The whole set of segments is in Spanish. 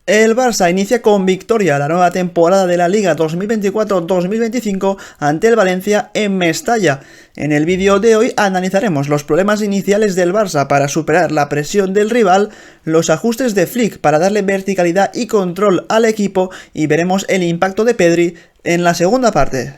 El Barça inicia con victoria la nueva temporada de la Liga 2024-2025 ante el Valencia en Mestalla. En el vídeo de hoy analizaremos los problemas iniciales del Barça para superar la presión del rival, los ajustes de Flick para darle verticalidad y control al equipo y veremos el impacto de Pedri en la segunda parte.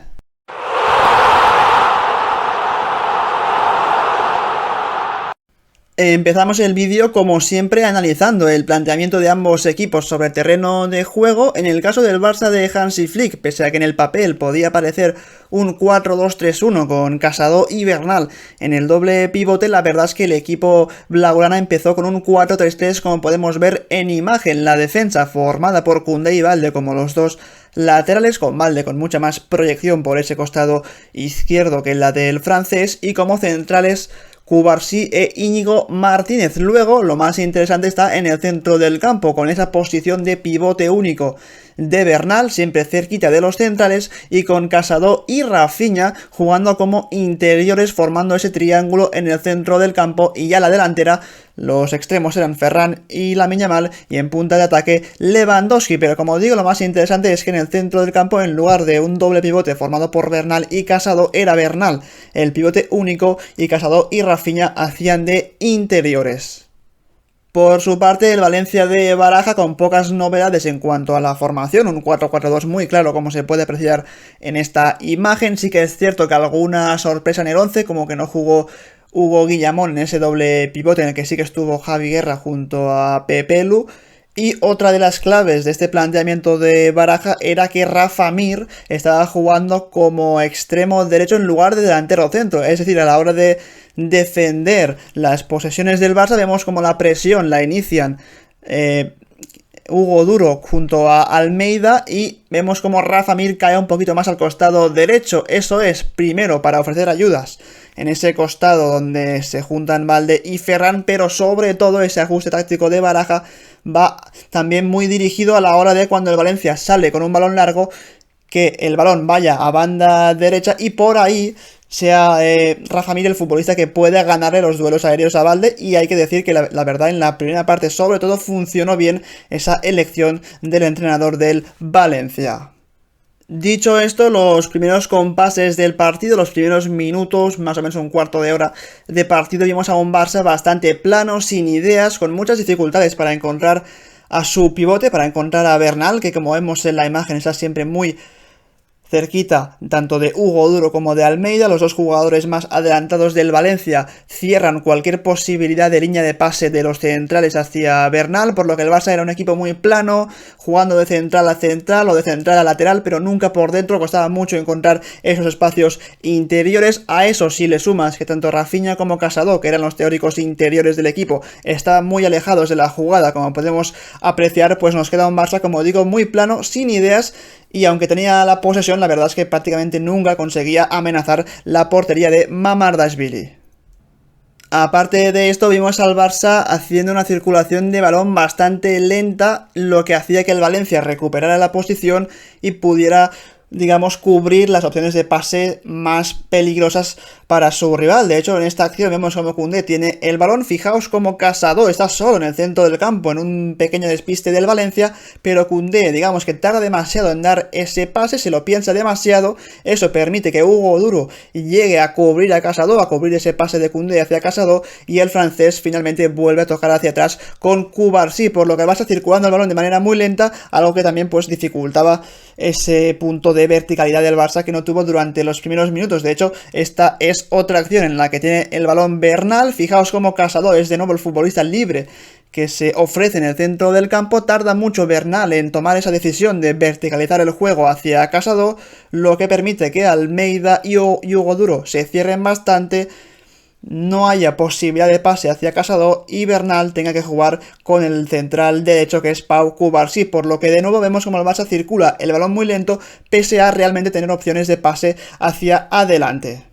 Empezamos el vídeo como siempre analizando el planteamiento de ambos equipos sobre el terreno de juego. En el caso del Barça de Hansi Flick, pese a que en el papel podía parecer un 4-2-3-1 con Casado y Bernal en el doble pivote, la verdad es que el equipo blaugrana empezó con un 4-3-3 como podemos ver en imagen. La defensa formada por Koundé y Balde como los dos laterales, con Balde con mucha más proyección por ese costado izquierdo que la del francés, y como centrales Cubarsí e Íñigo Martínez. Luego, lo más interesante está en el centro del campo, con esa posición de pivote único de Bernal, siempre cerquita de los centrales, y con Casado y Rafinha jugando como interiores, formando ese triángulo en el centro del campo, y ya la delantera, los extremos eran Ferran y Lamine Yamal, y en punta de ataque Lewandowski. Pero como digo, lo más interesante es que en el centro del campo, en lugar de un doble pivote formado por Bernal y Casado, era Bernal el pivote único y Casado y Rafinha hacían de interiores. Por su parte, el Valencia de Baraja con pocas novedades en cuanto a la formación, un 4-4-2 muy claro como se puede apreciar en esta imagen. Sí que es cierto que alguna sorpresa en el 11, como que no jugó Hugo Guillamón en ese doble pivote en el que sí que estuvo Javi Guerra junto a Pepe Lu. Y otra de las claves de este planteamiento de Baraja era que Rafa Mir estaba jugando como extremo derecho en lugar de delantero centro. Es decir, a la hora de defender las posesiones del Barça, vemos como la presión la inician Hugo Duro junto a Almeida, y vemos como Rafa Mir cae un poquito más al costado derecho. Eso es, primero, para ofrecer ayudas en ese costado donde se juntan Balde y Ferran, pero sobre todo ese ajuste táctico de Baraja va también muy dirigido a la hora de cuando el Valencia sale con un balón largo, que el balón vaya a banda derecha y por ahí sea Rafa Mir el futbolista que pueda ganarle los duelos aéreos a Balde. Y hay que decir que la verdad en la primera parte sobre todo funcionó bien esa elección del entrenador del Valencia. Dicho esto, los primeros compases del partido, los primeros minutos, más o menos un cuarto de hora de partido, vimos a un Barça bastante plano, sin ideas, con muchas dificultades para encontrar a su pivote, para encontrar a Bernal, que como vemos en la imagen está siempre muy cerquita tanto de Hugo Duro como de Almeida. Los dos jugadores más adelantados del Valencia cierran cualquier posibilidad de línea de pase de los centrales hacia Bernal, por lo que el Barça era un equipo muy plano, jugando de central a central o de central a lateral, pero nunca por dentro. Costaba mucho encontrar esos espacios interiores. A eso sí le sumas que tanto Rafinha como Casado, que eran los teóricos interiores del equipo, estaban muy alejados de la jugada, como podemos apreciar, pues nos queda un Barça, como digo, muy plano, sin ideas. Y aunque tenía la posesión, la verdad es que prácticamente nunca conseguía amenazar la portería de Mamardashvili. Aparte de esto, vimos al Barça haciendo una circulación de balón bastante lenta, lo que hacía que el Valencia recuperara la posición y pudiera, digamos, cubrir las opciones de pase más peligrosas para su rival. De hecho, en esta acción vemos como Koundé tiene el balón. Fijaos como Casado está solo en el centro del campo en un pequeño despiste del Valencia, pero Koundé, digamos que tarda demasiado en dar ese pase, se lo piensa demasiado. Eso permite que Hugo Duro llegue a cubrir a Casado, a cubrir ese pase de Koundé hacia Casado, y el francés finalmente vuelve a tocar hacia atrás con Cubarsí, por lo que va a estar circulando el balón de manera muy lenta, algo que también pues dificultaba ese punto de verticalidad del Barça que no tuvo durante los primeros minutos. De hecho, esta es otra acción en la que tiene el balón Bernal. Fijaos cómo Casado es de nuevo el futbolista libre que se ofrece en el centro del campo. Tarda mucho Bernal en tomar esa decisión de verticalizar el juego hacia Casado, lo que permite que Almeida y Hugo Duro se cierren bastante, no haya posibilidad de pase hacia Casado y Bernal tenga que jugar con el central derecho, que es Pau Cubarsí, por lo que de nuevo vemos como el Barça circula el balón muy lento pese a realmente tener opciones de pase hacia adelante.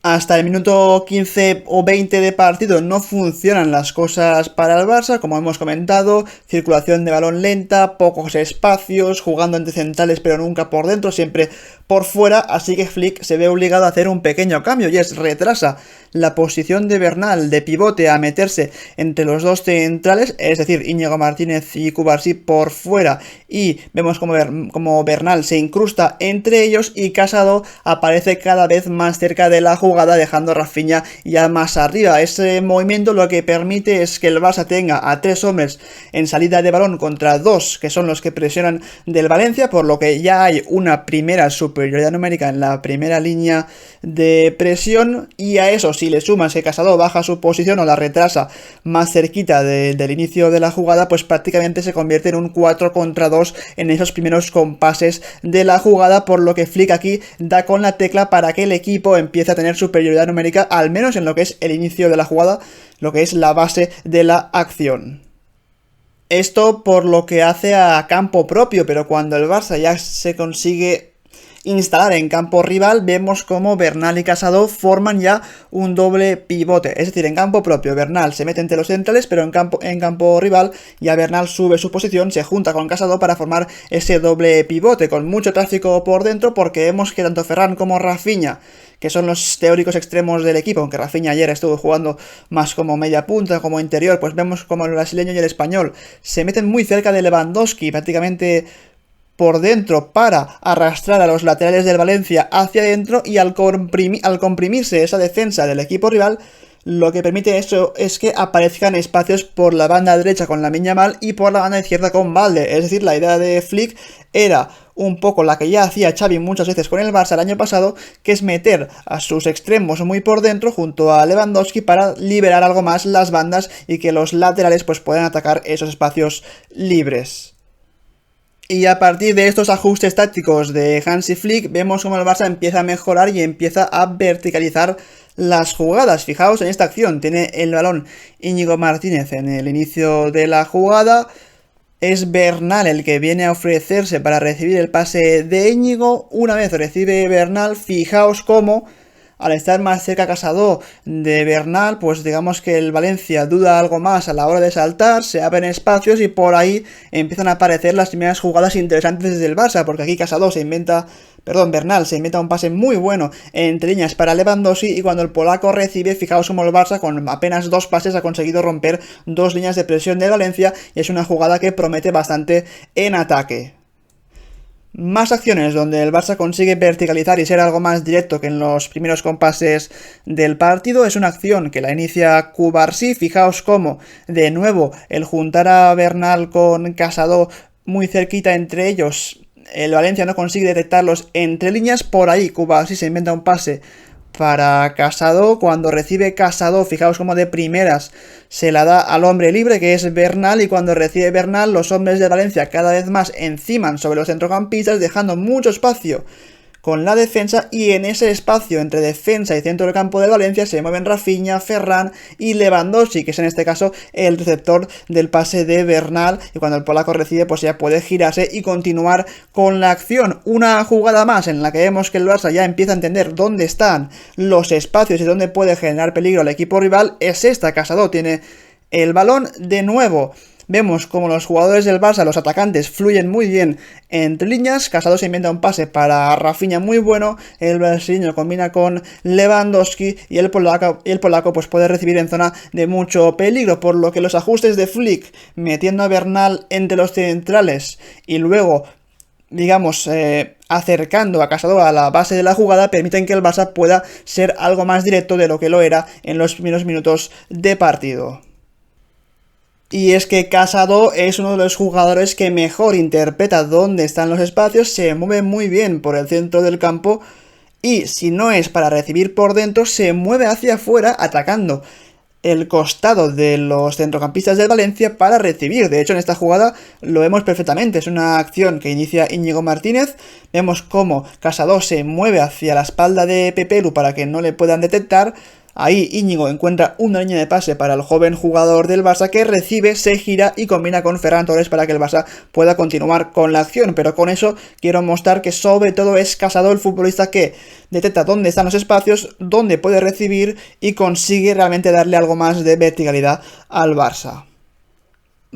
Hasta el minuto 15 o 20 de partido no funcionan las cosas para el Barça, como hemos comentado, circulación de balón lenta, pocos espacios, jugando entre centrales pero nunca por dentro, siempre por fuera, así que Flick se ve obligado a hacer un pequeño cambio y es retrasa la posición de Bernal de pivote a meterse entre los dos centrales, es decir, Íñigo Martínez y Cubarsí por fuera, y vemos como Bernal se incrusta entre ellos y Casado aparece cada vez más cerca de la jugada, dejando a Rafinha ya más arriba. Ese movimiento lo que permite es que el Barça tenga a 3 hombres en salida de balón contra 2 que son los que presionan del Valencia, por lo que ya hay una primera superioridad numérica en la primera línea de presión, y a eso si le sumas que Casado baja su posición o la retrasa más cerquita del inicio de la jugada, pues prácticamente se convierte en un 4 contra 2 en esos primeros compases de la jugada, por lo que Flick aquí da con la tecla para que el equipo empiece a tener superioridad numérica, al menos en lo que es el inicio de la jugada, lo que es la base de la acción. Esto por lo que hace a campo propio, pero cuando el Barça ya se consigue instalar en campo rival, vemos como Bernal y Casado forman ya un doble pivote, es decir, en campo propio Bernal se mete entre los centrales, pero en campo rival ya Bernal sube su posición, se junta con Casado para formar ese doble pivote, con mucho tráfico por dentro, porque vemos que tanto Ferran como Rafinha, que son los teóricos extremos del equipo, aunque Rafinha ayer estuvo jugando más como media punta, como interior, pues vemos como el brasileño y el español se meten muy cerca de Lewandowski, prácticamente por dentro, para arrastrar a los laterales del Valencia hacia adentro, y al comprimirse esa defensa del equipo rival, lo que permite eso es que aparezcan espacios por la banda derecha con Lamine Yamal y por la banda izquierda con Balde. Es decir, la idea de Flick era un poco la que ya hacía Xavi muchas veces con el Barça el año pasado, que es meter a sus extremos muy por dentro junto a Lewandowski para liberar algo más las bandas y que los laterales pues puedan atacar esos espacios libres. Y a partir de estos ajustes tácticos de Hansi Flick, vemos cómo el Barça empieza a mejorar y empieza a verticalizar las jugadas. Fijaos en esta acción, tiene el balón Íñigo Martínez en el inicio de la jugada. Es Bernal el que viene a ofrecerse para recibir el pase de Íñigo. Una vez recibe Bernal, fijaos cómo, al estar más cerca Casado de Bernal, pues digamos que el Valencia duda algo más a la hora de saltar, se abren espacios y por ahí empiezan a aparecer las primeras jugadas interesantes desde el Barça, porque aquí Bernal se inventa un pase muy bueno entre líneas para Lewandowski, y cuando el polaco recibe, fijaos como el Barça con apenas 2 pases ha conseguido romper 2 líneas de presión de Valencia, y es una jugada que promete bastante en ataque. Más acciones donde el Barça consigue verticalizar y ser algo más directo que en los primeros compases del partido. Es una acción que la inicia Cubarsí. Fijaos cómo, de nuevo, el juntar a Bernal con Casado muy cerquita entre ellos, el Valencia no consigue detectarlos entre líneas. Por ahí Cubarsí se inventa un pase para Casado. Cuando recibe Casado, fijaos como de primeras se la da al hombre libre, que es Bernal, y cuando recibe Bernal, los hombres de Valencia cada vez más enciman sobre los centrocampistas, dejando mucho espacio con la defensa, y en ese espacio entre defensa y centro del campo de Valencia se mueven Rafinha, Ferran y Lewandowski, que es en este caso el receptor del pase de Bernal, y cuando el polaco recibe pues ya puede girarse y continuar con la acción. Una jugada más en la que vemos que el Barça ya empieza a entender dónde están los espacios y dónde puede generar peligro al equipo rival. Es esta, Casado tiene el balón de nuevo. Vemos como los jugadores del Barça, los atacantes, fluyen muy bien entre líneas. Casado se inventa un pase para Rafinha muy bueno. El brasileño combina con Lewandowski y el polaco pues puede recibir en zona de mucho peligro. Por lo que los ajustes de Flick, metiendo a Bernal entre los centrales y luego, digamos, acercando a Casado a la base de la jugada, permiten que el Barça pueda ser algo más directo de lo que lo era en los primeros minutos de partido. Y es que Casado es uno de los jugadores que mejor interpreta dónde están los espacios, se mueve muy bien por el centro del campo y, si no es para recibir por dentro, se mueve hacia afuera atacando el costado de los centrocampistas del Valencia para recibir. De hecho, en esta jugada lo vemos perfectamente. Es una acción que inicia Íñigo Martínez. Vemos cómo Casado se mueve hacia la espalda de Pepelu para que no le puedan detectar. Ahí Íñigo encuentra una línea de pase para el joven jugador del Barça que recibe, se gira y combina con Ferran Torres para que el Barça pueda continuar con la acción. Pero con eso quiero mostrar que sobre todo es Casado el futbolista que detecta dónde están los espacios, dónde puede recibir y consigue realmente darle algo más de verticalidad al Barça.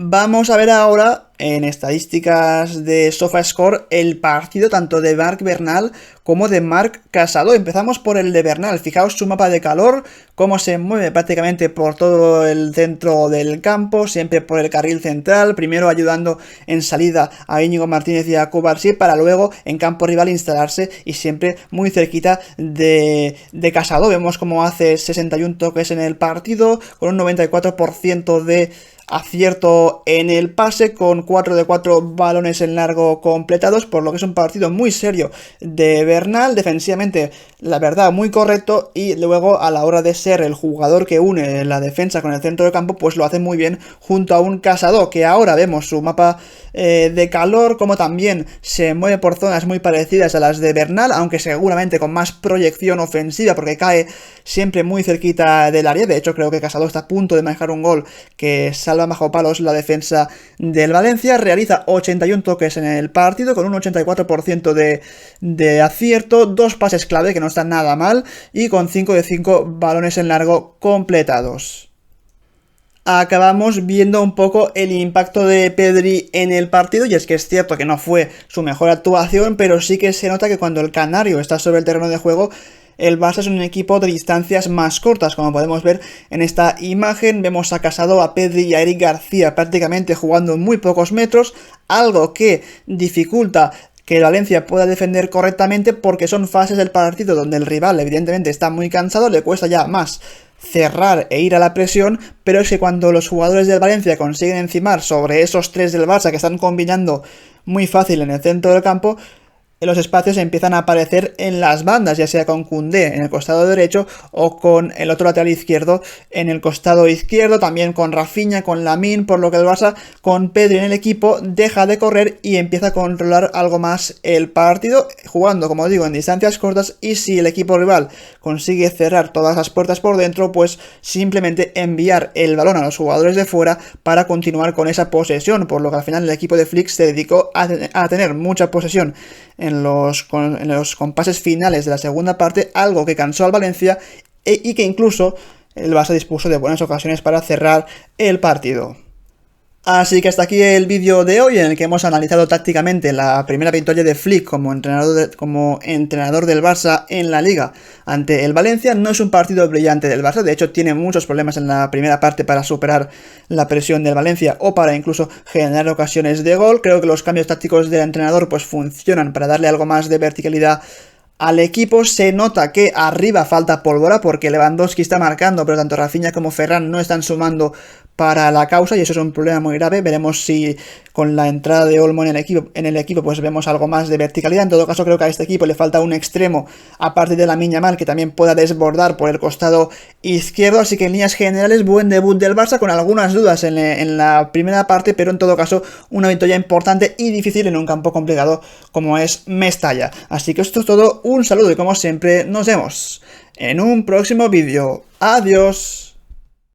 Vamos a ver ahora en estadísticas de SofaScore el partido tanto de Marc Bernal como de Marc Casado. Empezamos por el de Bernal. Fijaos su mapa de calor, cómo se mueve prácticamente por todo el centro del campo, siempre por el carril central, primero ayudando en salida a Íñigo Martínez y a Cubarsí para luego en campo rival instalarse y siempre muy cerquita de Casado. Vemos cómo hace 61 toques en el partido con un 94% de acierto en el pase, con 4 de 4 balones en largo completados, por lo que es un partido muy serio de Bernal, defensivamente la verdad muy correcto, y luego a la hora de ser el jugador que une la defensa con el centro de campo pues lo hace muy bien junto a un Casado, que ahora vemos su mapa de calor, como también se mueve por zonas muy parecidas a las de Bernal, aunque seguramente con más proyección ofensiva porque cae siempre muy cerquita del área. De hecho creo que Casado está a punto de manejar un gol que salva bajo palos la defensa del Valencia. Realiza 81 toques en el partido con un 84% de acierto, 2 pases clave que no están nada mal y con 5 de 5 balones en largo completados. Acabamos viendo un poco el impacto de Pedri en el partido, y es que es cierto que no fue su mejor actuación, pero sí que se nota que cuando el canario está sobre el terreno de juego, el Barça es un equipo de distancias más cortas, como podemos ver en esta imagen. Vemos a Casado, a Pedri y a Eric García prácticamente jugando en muy pocos metros, algo que dificulta que el Valencia pueda defender correctamente porque son fases del partido donde el rival evidentemente está muy cansado, le cuesta ya más cerrar e ir a la presión, pero es que cuando los jugadores del Valencia consiguen encimar sobre esos 3 del Barça que están combinando muy fácil en el centro del campo, los espacios empiezan a aparecer en las bandas, ya sea con Koundé en el costado derecho o con el otro lateral izquierdo en el costado izquierdo, también con Rafinha, con Lamine, por lo que el Barça con Pedri en el equipo deja de correr y empieza a controlar algo más el partido, jugando, como digo, en distancias cortas, y si el equipo rival consigue cerrar todas las puertas por dentro, pues simplemente enviar el balón a los jugadores de fuera para continuar con esa posesión, por lo que al final el equipo de Flick se dedicó a tener mucha posesión en los compases finales de la segunda parte, algo que cansó al Valencia y que incluso el Barça dispuso de buenas ocasiones para cerrar el partido. Así que hasta aquí el vídeo de hoy, en el que hemos analizado tácticamente la primera victoria de Flick como entrenador del Barça en la Liga ante el Valencia. No es un partido brillante del Barça, de hecho tiene muchos problemas en la primera parte para superar la presión del Valencia o para incluso generar ocasiones de gol. Creo que los cambios tácticos del entrenador pues funcionan para darle algo más de verticalidad al equipo. Se nota que arriba falta pólvora porque Lewandowski está marcando, pero tanto Rafinha como Ferran no están sumando para la causa, y eso es un problema muy grave. Veremos si con la entrada de Olmo en el equipo pues vemos algo más de verticalidad. En todo caso creo que a este equipo le falta un extremo aparte de Lamine Yamal que también pueda desbordar por el costado izquierdo, así que en líneas generales buen debut del Barça, con algunas dudas en la primera parte, pero en todo caso una victoria importante y difícil en un campo complicado como es Mestalla. Así que esto es todo, un saludo y como siempre nos vemos en un próximo vídeo. Adiós.